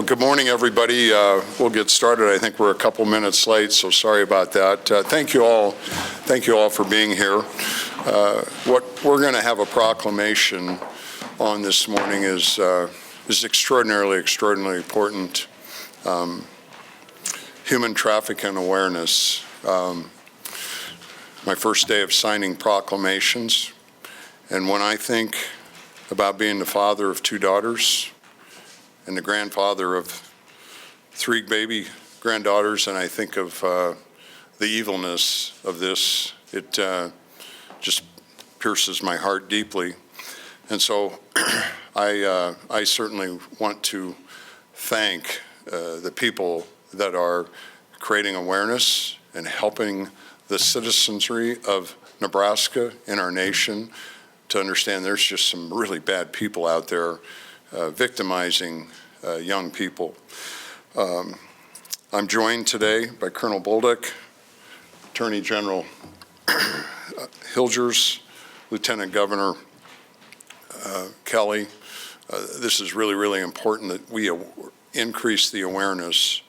Well, good morning, everybody. We'll get started. I think we're a couple minutes late, so sorry about that. Thank you all for being here. What we're going to have a proclamation on this morning is extraordinarily important. Human trafficking awareness. My first day of signing proclamations, and when I think about being the father of 2 daughters and the grandfather of 3 baby granddaughters, and I think of the evilness of this, it just pierces my heart deeply. And so I certainly want to thank the people that are creating awareness and helping the citizenry of Nebraska in our nation to understand there's just some really bad people out there victimizing young people. I'm joined today by Colonel Bolduc, Attorney General Hilgers, Lieutenant Governor Kelly. This is really important that we increase the awareness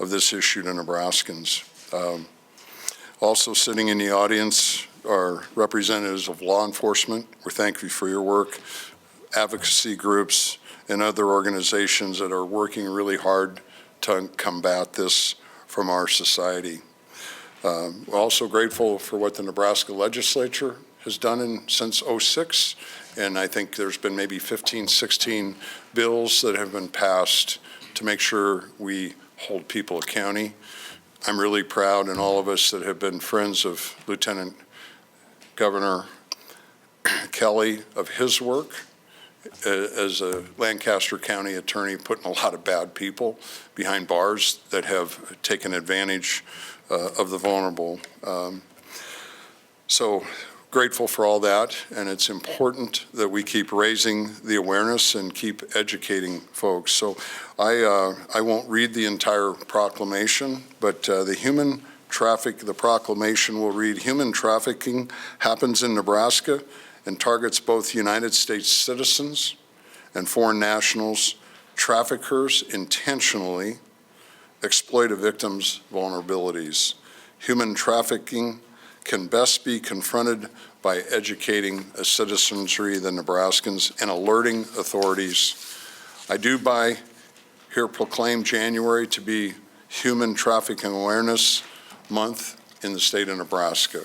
of this issue to Nebraskans. Also sitting in the audience are representatives of law enforcement. We thank you for your work, advocacy groups, and other organizations that are working really hard to combat this from our society. We're also grateful for what the Nebraska legislature has done since '06, and I think there's been maybe 15, 16 bills that have been passed to make sure we hold people accountable. I'm really proud, and all of us that have been friends of Lieutenant Governor Kelly, of his work as a Lancaster County attorney, putting a lot of bad people behind bars that have taken advantage of the vulnerable. So grateful for all that, and it's important that we keep raising the awareness and keep educating folks. So I won't read the entire proclamation, but the proclamation will read: human trafficking happens in Nebraska and targets both United States citizens and foreign nationals. Traffickers intentionally exploit a victim's vulnerabilities. Human trafficking can best be confronted by educating a citizenry, the Nebraskans, and alerting authorities. I do here proclaim January to be Human Trafficking Awareness Month in the state of Nebraska.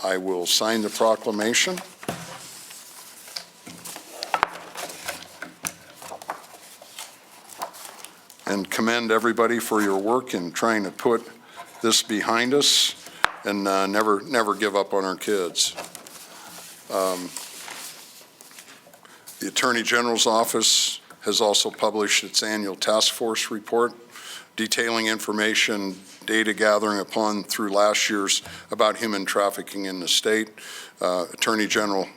I will sign the proclamation. And commend everybody for your work in trying to put this behind us and never give up on our kids. The Attorney General's office has also published its annual task force report detailing information, data gathering through last year's about human trafficking in the state. Attorney General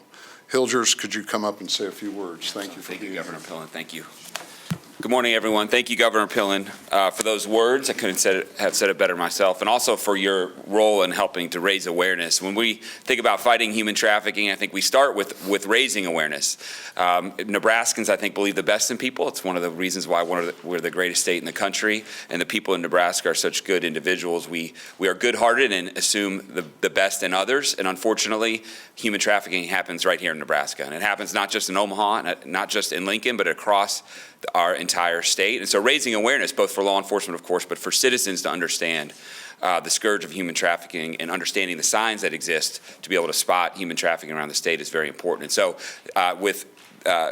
Hilgers, could you come up and say a few words? Thank you for being here. Thank you, Governor Pillen. Thank you. Good morning, everyone. Thank you, Governor Pillen, for those words. I couldn't have said it better myself, and also for your role in helping to raise awareness. When we think about fighting human trafficking, I think we start with raising awareness. Nebraskans, I think, believe the best in people. It's one of the reasons why we're the greatest state in the country, and the people in Nebraska are such good individuals. We are good-hearted and assume the best in others, and unfortunately, human trafficking happens right here in Nebraska, and it happens not just in Omaha, not just in Lincoln, but across our entire state. And so raising awareness, both for law enforcement, of course, but for citizens to understand the scourge of human trafficking and understanding the signs that exist to be able to spot human trafficking around the state is very important. And so with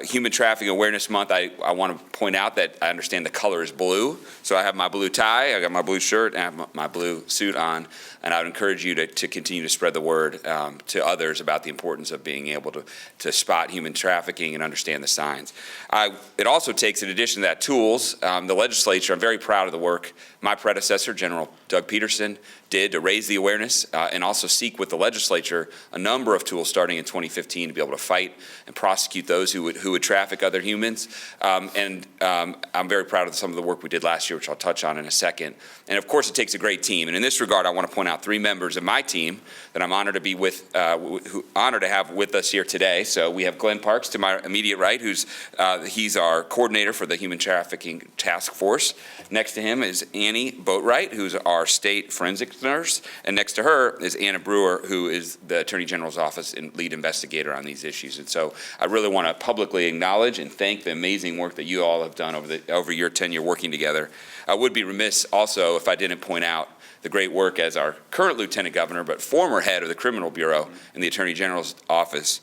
Human Trafficking Awareness Month, I want to point out that I understand the color is blue. So I have my blue tie, I got my blue shirt, and I have my blue suit on. And I would encourage you to continue to spread the word to others about the importance of being able to spot human trafficking and understand the signs. It also takes, in addition to that, tools. The legislature, I'm very proud of the work my predecessor, General Doug Peterson, did to raise the awareness and also seek with the legislature a number of tools starting in 2015 to be able to fight and prosecute those who who would traffic other humans. I'm very proud of some of the work we did last year, which I'll touch on in a second. And of course, it takes a great team. And in this regard, I want to point out 3 members of my team that I'm honored to be with, honored to have with us here today. So we have Glenn Parks to my immediate right, he's our coordinator for the Human Trafficking Task Force. Next to him is Annie Boatwright, who's our state forensics nurse. And next to her is Anna Brewer, who is the Attorney General's office and lead investigator on these issues. And so I really want to publicly acknowledge and thank the amazing work that you all have done over your tenure working together. I would be remiss also if I didn't point out the great work as our current Lieutenant Governor, but former head of the Criminal Bureau in the Attorney General's office,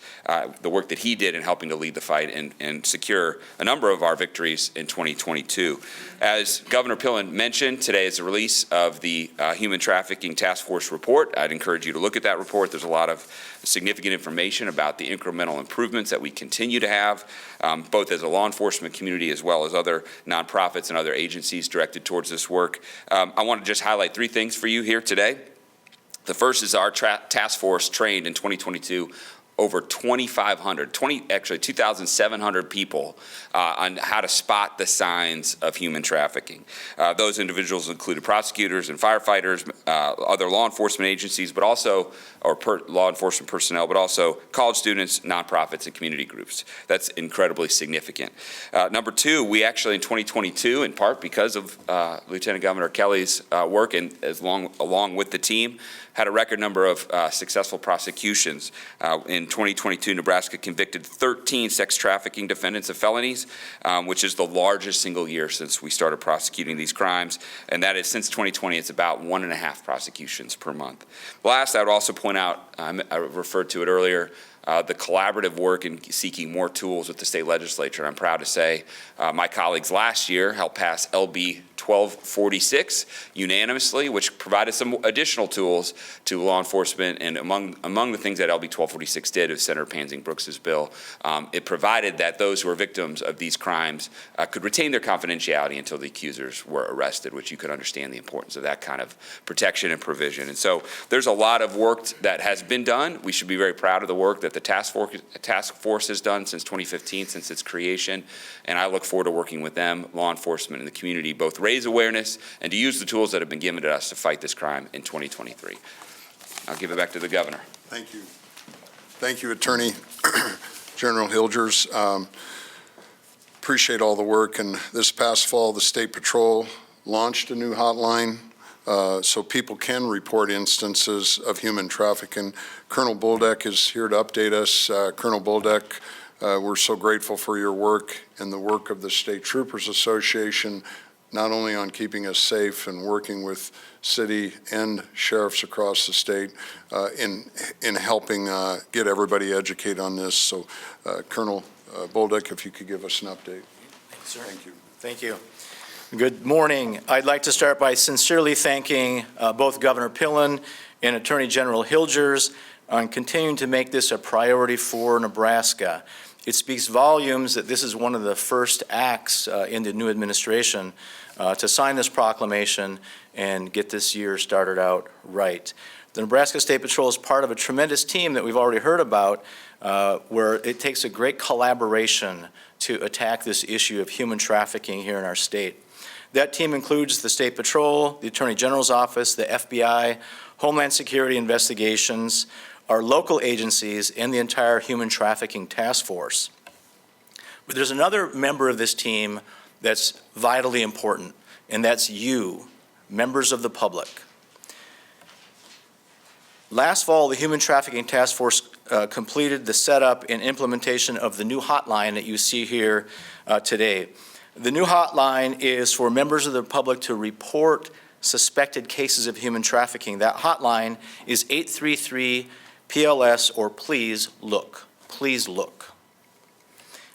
the work that he did in helping to lead the fight and secure a number of our victories in 2022. As Governor Pillen mentioned, today is the release of the Human Trafficking Task Force report. I'd encourage you to look at that report. There's a lot of significant information about the incremental improvements that we continue to have, both as a law enforcement community as well as other nonprofits and other agencies directed towards this work. I want to just highlight 3 things for you here today. The first is our task force trained in 2022 over 2,700 people on how to spot the signs of human trafficking. Those individuals included prosecutors and firefighters, other law enforcement agencies, but also, law enforcement personnel, but also college students, nonprofits, and community groups. That's incredibly significant. Number 2, we actually in 2022, in part because of Lieutenant Governor Kelly's work and along with the team, had a record number of successful prosecutions. In 2022, Nebraska convicted 13 sex trafficking defendants of felonies, which is the largest single year since we started prosecuting these crimes. And that is, since 2020, it's about 1.5 prosecutions per month. Last, I would also point out, I referred to it earlier, the collaborative work in seeking more tools with the state legislature. I'm proud to say my colleagues last year helped pass LB 1246 unanimously, which provided some additional tools to law enforcement. And among the things that LB 1246 did is Senator Pansing Brooks's bill. It provided that those who are victims of these crimes could retain their confidentiality until the accusers were arrested, which you could understand the importance of that kind of protection and provision. And so there's a lot of work that has been done. We should be very proud of the work that the task force has done since 2015, since its creation. And I look forward to working with them, law enforcement, and the community, both raise awareness and to use the tools that have been given to us to fight this crime in 2023. I'll give it back to the governor. Thank you. Thank you, Attorney General Hilgers. Appreciate all the work. And this past fall, the State Patrol launched a new hotline so people can report instances of human trafficking. Colonel Bolduc is here to update us. Colonel Bolduc, we're so grateful for your work and the work of the State Troopers Association, not only on keeping us safe and working with city and sheriffs across the state in helping get everybody educated on this. So Colonel Bolduc, if you could give us an update. Thank you, sir. Thank you. Thank you. Good morning. I'd like to start by sincerely thanking both Governor Pillen and Attorney General Hilgers on continuing to make this a priority for Nebraska. It speaks volumes that this is one of the first acts in the new administration to sign this proclamation and get this year started out right. The Nebraska State Patrol is part of a tremendous team that we've already heard about where it takes a great collaboration to attack this issue of human trafficking here in our state. That team includes the State Patrol, the Attorney General's Office, the FBI, Homeland Security Investigations, our local agencies, and the entire Human Trafficking Task Force. But there's another member of this team that's vitally important, and that's you, members of the public. Last fall, the Human Trafficking Task Force completed the setup and implementation of the new hotline that you see here today. The new hotline is for members of the public to report suspected cases of human trafficking. That hotline is 833-PLS or Please Look. Please look.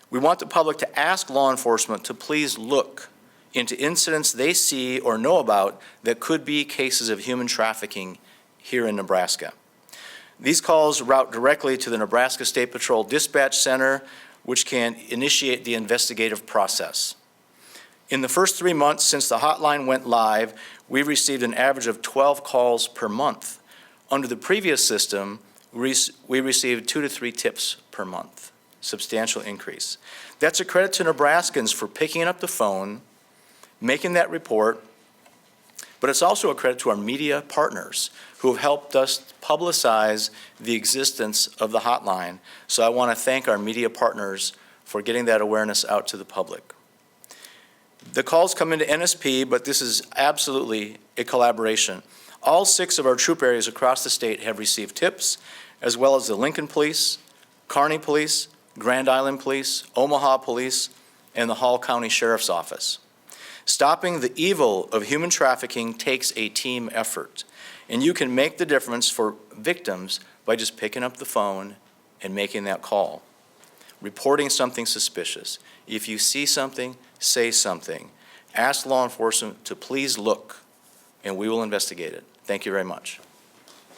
We want the public to ask law enforcement to please look into incidents they see or know about that could be cases of human trafficking here in Nebraska. These calls route directly to the Nebraska State Patrol Dispatch Center, which can initiate the investigative process. In the first 3 months since the hotline went live, we received an average of 12 calls per month. Under the previous system, we received 2 to 3 tips per month. substantial increase. That's a credit to Nebraskans for picking up the phone, making that report, but it's also a credit to our media partners who have helped us publicize the existence of the hotline. So I want to thank our media partners for getting that awareness out to the public. The calls come into NSP, but this is absolutely a collaboration. All 6 of our troop areas across the state have received tips, as well as the Lincoln Police, Kearney Police, Grand Island Police, Omaha Police, and the Hall County Sheriff's Office. Stopping the evil of human trafficking takes a team effort, and you can make the difference for victims by just picking up the phone and making that call. Reporting something suspicious. If you see something, say something. Ask law enforcement to please look, and we will investigate it. Thank you very much.